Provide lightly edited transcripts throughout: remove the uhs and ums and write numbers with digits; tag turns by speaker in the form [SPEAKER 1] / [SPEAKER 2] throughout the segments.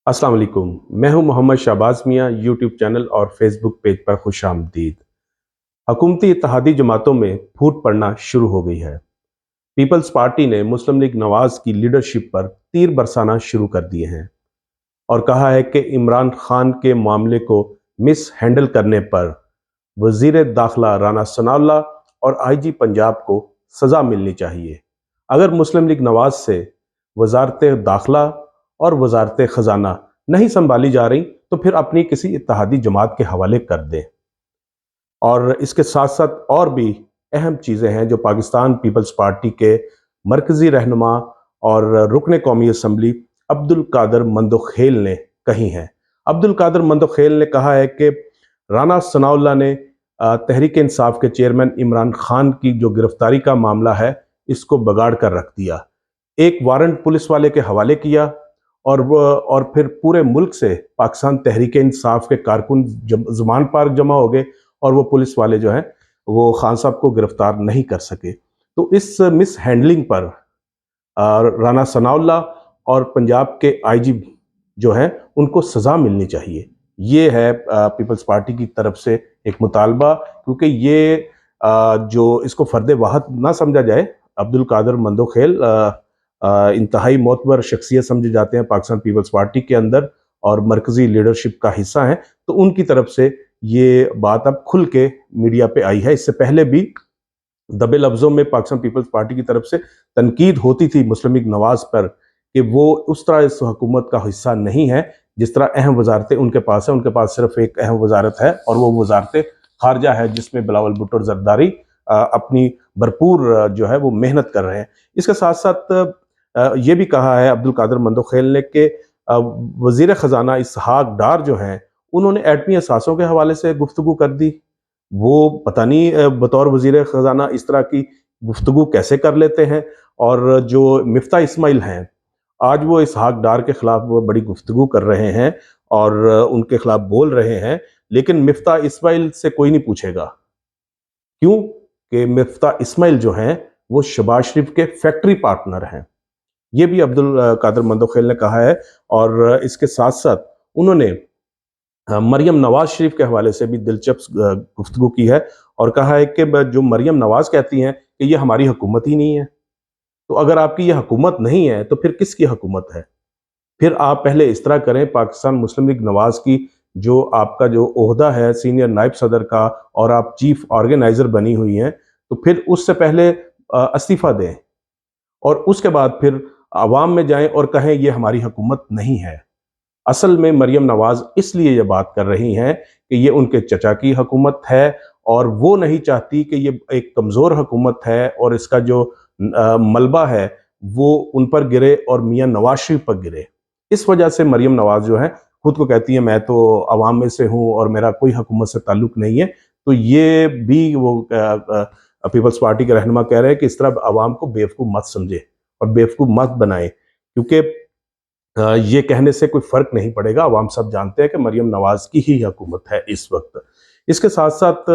[SPEAKER 1] अस्सलाम वालेकुम। मैं हूं मोहम्मद शहबाज मियाँ। यूट्यूब चैनल और फेसबुक पेज पर खुशामदीद। हुकूमती इत्तेहादी जमातों में फूट पड़ना शुरू हो गई है। पीपल्स पार्टी ने मुस्लिम लीग नवाज की लीडरशिप पर तीर बरसाना शुरू कर दिए हैं और कहा है कि इमरान खान के मामले को मिस हैंडल करने पर वजीर दाखिला राना सनाउल्लाह और आईजी पंजाब को सजा मिलनी चाहिए। अगर मुस्लिम लीग नवाज से वजारत दाखिला और वजारत खजाना नहीं संभाली जा रही तो फिर अपनी किसी इत्तेहादी जमात के हवाले कर दें। और इसके साथ साथ और भी अहम चीज़ें हैं जो पाकिस्तान पीपल्स पार्टी के मरकजी रहनुमा और रुकन कौमी असम्बली अब्दुल कादर मंदोखेल ने कही हैं। अब्दुल कादर मंदोखेल ने कहा है कि राना सनाउल्लाह ने तहरीक इंसाफ के चेयरमैन इमरान खान की जो गिरफ्तारी का मामला है इसको बगाड़ कर रख दिया। एक वारंट पुलिस वाले के हवाले किया और फिर पूरे मुल्क से पाकिस्तान तहरीक इंसाफ के कारकुन जुमान पार्क जमा हो गए और वो पुलिस वाले जो हैं वो खान साहब को गिरफ्तार नहीं कर सके। तो इस मिस हैंडलिंग पर राना सनाउल्लाह और पंजाब के आईजी जो हैं उनको सजा मिलनी चाहिए। ये है पीपल्स पार्टी की तरफ से एक मुतालबा, क्योंकि ये जो इसको फर्द वाहद ना समझा जाए। अब्दुल कादर मंदोखेल इंतहाई मोतबर शख्सियत समझे जाते हैं पाकिस्तान पीपल्स पार्टी के अंदर और मरकजी लीडरशिप का हिस्सा हैं। तो उनकी तरफ से ये बात अब खुल के मीडिया पे आई है। इससे पहले भी दबे लफ्जों में पाकिस्तान पीपल्स पार्टी की तरफ से तनकीद होती थी मुस्लिम लीग नवाज पर कि वो उस तरह इस हुकूमत का हिस्सा नहीं है जिस तरह अहम वजारतें उनके पास है। उनके पास सिर्फ एक अहम वजारत है और वो वजारत खारजा है जिसमें बिलावल भुट्टो और जरदारी अपनी भरपूर जो है वो मेहनत कर रहे हैं। इसके साथ साथ ये भी कहा है अब्दुल कादर मंदोखेल ने कि वजीर खजाना इसहाक डार जो हैं उन्होंने एटमी असासों के हवाले से गुफ्तगू कर दी। वो पता नहीं बतौर वजीर खजाना इस तरह की गुफ्तगू कैसे कर लेते हैं। और जो मिफ्ता इस्माइल हैं आज वो इसहाक डार के खिलाफ वो बड़ी गुफ्तगू कर रहे हैं और उनके खिलाफ बोल रहे हैं, लेकिन मिफ्ता इस्माइल से कोई नहीं पूछेगा। क्यों? कि मिफ्ता इस्माइल जो हैं वो शहबाज शरीफ के फैक्ट्री पार्टनर हैं। ये भी अब्दुल कादर मंदोखेल ने कहा है। और इसके साथ साथ उन्होंने मरियम नवाज शरीफ के हवाले से भी दिलचस्प गुफ्तगू की है और कहा है कि जो मरियम नवाज कहती हैं कि ये हमारी हुकूमत ही नहीं है। तो अगर आपकी ये हुकूमत नहीं है तो फिर किसकी हुकूमत है? फिर आप पहले इस तरह करें, पाकिस्तान मुस्लिम लीग नवाज की जो आपका जो ओहदा है सीनियर नायब सदर का और आप चीफ ऑर्गेनाइजर बनी हुई हैं, तो फिर उससे पहले इस्तीफा दें और उसके बाद फिर अवाम में जाएं और कहें ये हमारी हुकूमत नहीं है। असल में मरियम नवाज इसलिए ये बात कर रही हैं कि ये उनके चचा की हुकूमत है और वो नहीं चाहती कि ये एक कमज़ोर हुकूमत है और इसका जो मलबा है वो उन पर गिरे और मियाँ नवाज शरीफ पर गिरे। इस वजह से मरियम नवाज जो है खुद को कहती है मैं तो अवाम में से हूँ और मेरा कोई हुकूमत से ताल्लुक नहीं है। तो ये भी वो पीपल्स पार्टी के रहनुमा कह रहे हैं कि इस तरह अवाम को बेवकूफ़ मत समझे और बेवकूफ़ मत बनाए, क्योंकि ये कहने से कोई फ़र्क नहीं पड़ेगा। अवाम सब जानते हैं कि मरियम नवाज़ की ही हुकूमत है इस वक्त। इसके साथ साथ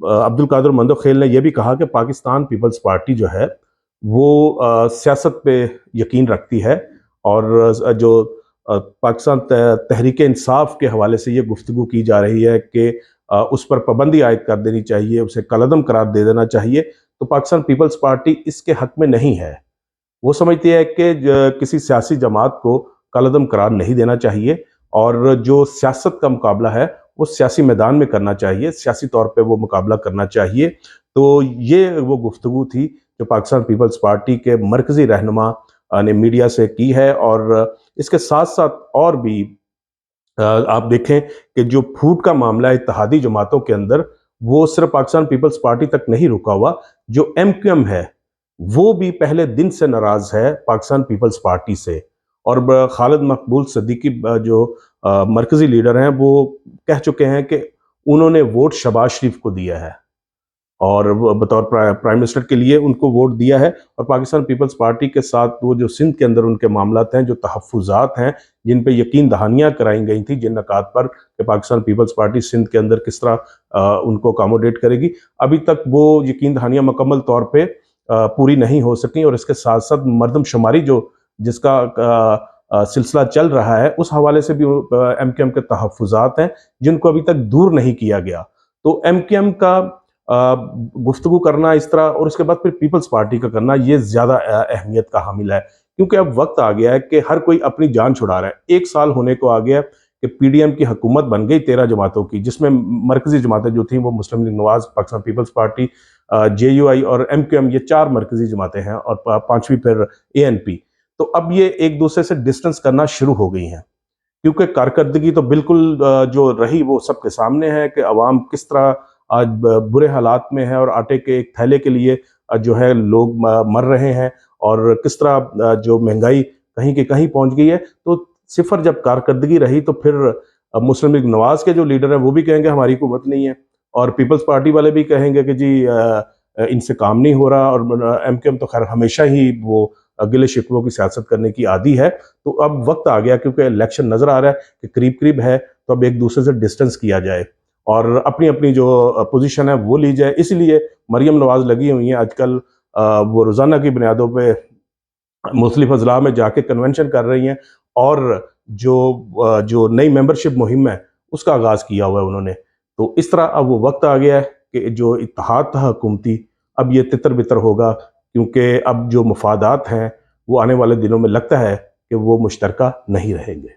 [SPEAKER 1] अब्दुल कादर मंदोखेल ने यह भी कहा कि पाकिस्तान पीपल्स पार्टी जो है वो सियासत पे यकीन रखती है और जो पाकिस्तान तहरीक इंसाफ के हवाले से ये गुफ्तगू की जा रही है कि उस पर पाबंदी आयद कर देनी चाहिए, उसे कलअदम करार दे देना चाहिए, तो पाकिस्तान पीपल्स पार्टी इसके हक में नहीं है। वो समझती है कि किसी सियासी जमात को कलअदम करार नहीं देना चाहिए और जो सियासत का मुकाबला है वो सियासी मैदान में करना चाहिए, सियासी तौर पे वो मुकाबला करना चाहिए। तो ये वो गुफ्तगू थी जो पाकिस्तान पीपल्स पार्टी के मरकजी रहनुमा ने मीडिया से की है। और इसके साथ साथ और भी आप देखें कि जो फूट का मामला है इत्तेहादी जमातों के अंदर, वो सिर्फ पाकिस्तान पीपल्स पार्टी तक नहीं रुका हुआ। जो एमक्यूएम है वो भी पहले दिन से नाराज है पाकिस्तान पीपल्स पार्टी से। और खालिद मकबूल सिद्दीकी जो मरकजी लीडर हैं वो कह चुके हैं कि उन्होंने वोट शहबाज शरीफ को दिया है और बतौर प्राइम मिनिस्टर के लिए उनको वोट दिया है। और पाकिस्तान पीपल्स पार्टी के साथ वो जो सिंध के अंदर उनके मामलात हैं, जो तहफ़्फ़ुज़ात हैं, जिन पे यकीन दहानियाँ कराई गई थी जिन नकात पर कि पाकिस्तान पीपल्स पार्टी सिंध के अंदर किस तरह उनको अकोमोडेट करेगी, अभी तक वो यकीन दहानियाँ मुकम्मल तौर पर पूरी नहीं हो सकी। और इसके साथ साथ मरदमशुमारी जो जिसका सिलसिला चल रहा है, उस हवाले से भी एमक्यूएम के तहफ़्फ़ुज़ात हैं जिनको अभी तक दूर नहीं किया गया। तो एमक्यूएम का गुफ्तगू करना इस तरह और उसके बाद फिर पीपल्स पार्टी का करना ये ज़्यादा अहमियत का हामिल है, क्योंकि अब वक्त आ गया है कि हर कोई अपनी जान छुड़ा रहा है। 1 साल होने को आ गया कि पीडीएम की हुकूमत बन गई 13 जमातों की, जिसमें मरकजी जमातें जो थी वो मुस्लिम लीग नवाज, पाकिस्तान पीपल्स पार्टी, जेयूआई और एमक्यूएम, ये 4 मरकजी जमातें हैं और पांचवी फिर एएनपी। तो अब ये एक दूसरे से डिस्टेंस करना शुरू हो गई हैं, क्योंकि कारकर्दगी तो बिल्कुल जो रही वो सबके सामने है कि अवाम किस तरह आज बुरे हालात में है और आटे के एक थैले के लिए जो है लोग मर रहे हैं, और किस तरह जो महंगाई कहीं के कहीं पहुंच गई है। तो सिफर जब कारकर्दगी रही तो फिर मुस्लिम लीग नवाज के जो लीडर हैं वो भी कहेंगे हमारी कुव्वत नहीं है, और पीपल्स पार्टी वाले भी कहेंगे कि जी इनसे काम नहीं हो रहा, और एमक्यूएम तो खैर हमेशा ही वो गिले शिकवों की सियासत करने की आदी है। तो अब वक्त आ गया, क्योंकि इलेक्शन नजर आ रहा है कि करीब करीब है, तो अब एक दूसरे से डिस्टेंस किया जाए और अपनी अपनी जो पोजीशन है वो ली जाए। इसलिए मरियम नवाज लगी हुई हैं आजकल, वो रोजाना की बुनियादों पे मुख्तलिफ अजला में जाके कन्वेंशन कर रही हैं, और जो नई मेंबरशिप मुहिम है उसका आगाज़ किया हुआ है उन्होंने। तो इस तरह अब वो वक्त आ गया है कि जो इत्तेहाद था हुकूमती, अब ये तितर बितर होगा, क्योंकि अब जो मफादात हैं वो आने वाले दिनों में लगता है कि वो मुश्तरका नहीं रहेंगे।